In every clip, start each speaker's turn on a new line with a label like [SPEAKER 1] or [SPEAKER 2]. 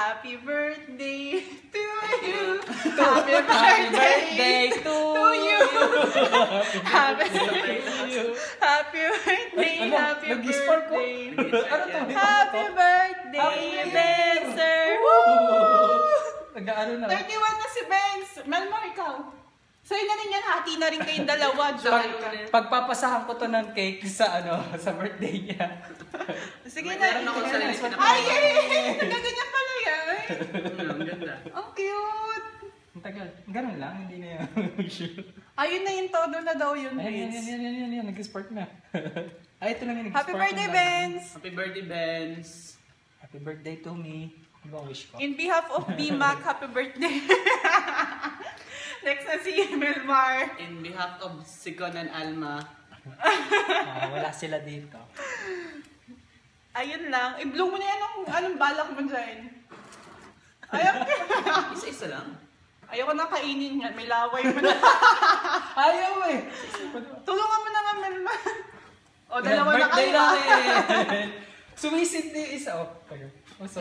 [SPEAKER 1] Happy birthday to you. Happy birthday to you. Happy birthday to you. Happy birthday. Happy birthday. Happy birthday, Benzer.
[SPEAKER 2] Nag-ano na.
[SPEAKER 1] 31 na si Benz. Melmar, ikaw. Sa'yo na rin yan, hati na rin kayong dalawa.
[SPEAKER 2] Pagpapasahan ko to ng cake sa sa birthday niya.
[SPEAKER 1] Sige na.
[SPEAKER 3] Meron ako sa linis na
[SPEAKER 1] ay! Nagaganyan pala yan.
[SPEAKER 3] Ang ganda.
[SPEAKER 1] Ang cute.
[SPEAKER 2] Ang tagal. Ganun lang, hindi na yan.
[SPEAKER 1] Ayun na yung todo na daw yun,
[SPEAKER 2] Ayan,
[SPEAKER 1] Benz.
[SPEAKER 2] yan. Nag-sport na. Ay, ito lang yung nag-sport.
[SPEAKER 1] Happy birthday, Benz.
[SPEAKER 3] Happy birthday, Benz.
[SPEAKER 2] Happy birthday to me. Ano ba wish ko?
[SPEAKER 1] In behalf of BMAC, happy birthday. Next na si Melmar.
[SPEAKER 3] In behalf of Sikon and Alma.
[SPEAKER 2] Wala sila dito.
[SPEAKER 1] Ayun lang. I-blow mo na yan. Anong balak mo dyan? Ayaw.
[SPEAKER 3] Isa-isa lang.
[SPEAKER 1] Ayoko na kainin yan. May laway mo na.
[SPEAKER 2] Ayaw eh!
[SPEAKER 1] Tulungan mo na nga, Melmar. O, dalawa na
[SPEAKER 2] birthday
[SPEAKER 1] kayo.
[SPEAKER 2] namin! Sumisid din isa.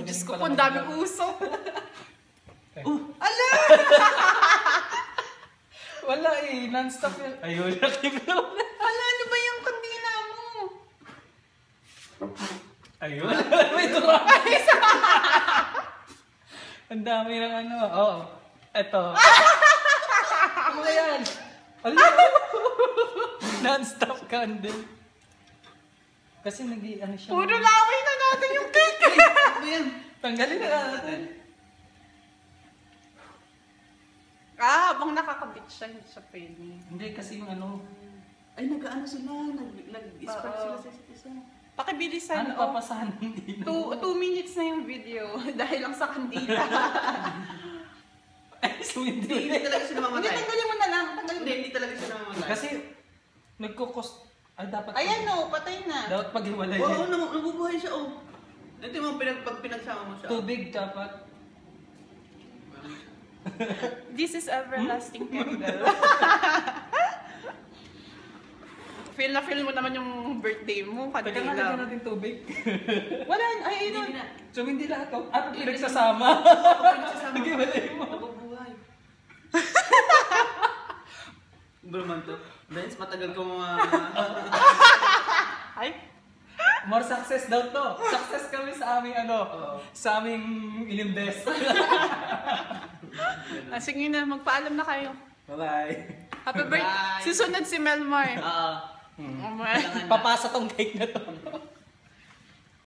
[SPEAKER 1] Diyos ko po, ang daming usok. Ala!
[SPEAKER 2] Wala eh, non-stop yun. Ayun, nakiblaw na.
[SPEAKER 1] Ala, ano ba yung kandila mo?
[SPEAKER 2] Ayun. Wait, ang dami ng ano. Oo. Eto. Ano ba yan? Ala! Non-stop candle. Kasi ano siya.
[SPEAKER 1] Puro laway na natin yung cake.
[SPEAKER 3] Ano yan?
[SPEAKER 2] Tanggalin na natin.
[SPEAKER 1] Habang nakakabit siya, hindi siya pwede.
[SPEAKER 2] Hindi kasi yung ano.
[SPEAKER 3] Ay, nag-ano sila. Nag-spark sila sa isa't isa.
[SPEAKER 1] Pakibilisan.
[SPEAKER 2] Ano papasahan hindi
[SPEAKER 1] 2 minutes na yung video dahil lang sa kandila.
[SPEAKER 2] Ay, so
[SPEAKER 3] Hindi
[SPEAKER 2] hindi.
[SPEAKER 3] talaga siya
[SPEAKER 1] Hindi,
[SPEAKER 3] namamatay.
[SPEAKER 1] tanggalin mo na lang. Tanggalin mo.
[SPEAKER 3] Hindi talaga siya namamatay.
[SPEAKER 2] Kasi nagkukos. Ay, dapat.
[SPEAKER 1] Ayan o, patay na.
[SPEAKER 2] Dapat paghiwalay
[SPEAKER 3] Oo,
[SPEAKER 2] yan.
[SPEAKER 3] nabubuhay siya, oh. Ito yung pag pinagsama mo siya.
[SPEAKER 2] Tubig dapat.
[SPEAKER 1] This is everlasting candle. Feel na feel mo naman yung birthday mo,
[SPEAKER 2] Teka nga, lagyan
[SPEAKER 1] kandila.
[SPEAKER 2] natin tubig.
[SPEAKER 1] Wala, ay,
[SPEAKER 3] Hindi
[SPEAKER 1] ayun.
[SPEAKER 3] na.
[SPEAKER 2] So hindi lahat to. Pinagsasama.
[SPEAKER 3] Pinagsasama.
[SPEAKER 2] Naghiwalay mo.
[SPEAKER 3] Nabubuhay. Bro man to. Benz, matagal ko mga...
[SPEAKER 1] Ay,
[SPEAKER 2] More success daw to. Success kami sa aming sa aming inimbes.
[SPEAKER 1] sige na, magpaalam na kayo.
[SPEAKER 2] Bye-bye.
[SPEAKER 1] Happy birthday.
[SPEAKER 3] Bye.
[SPEAKER 1] Susunod si Melmar.
[SPEAKER 3] Oo.
[SPEAKER 1] Oh, man.
[SPEAKER 2] Papasa tong cake na to.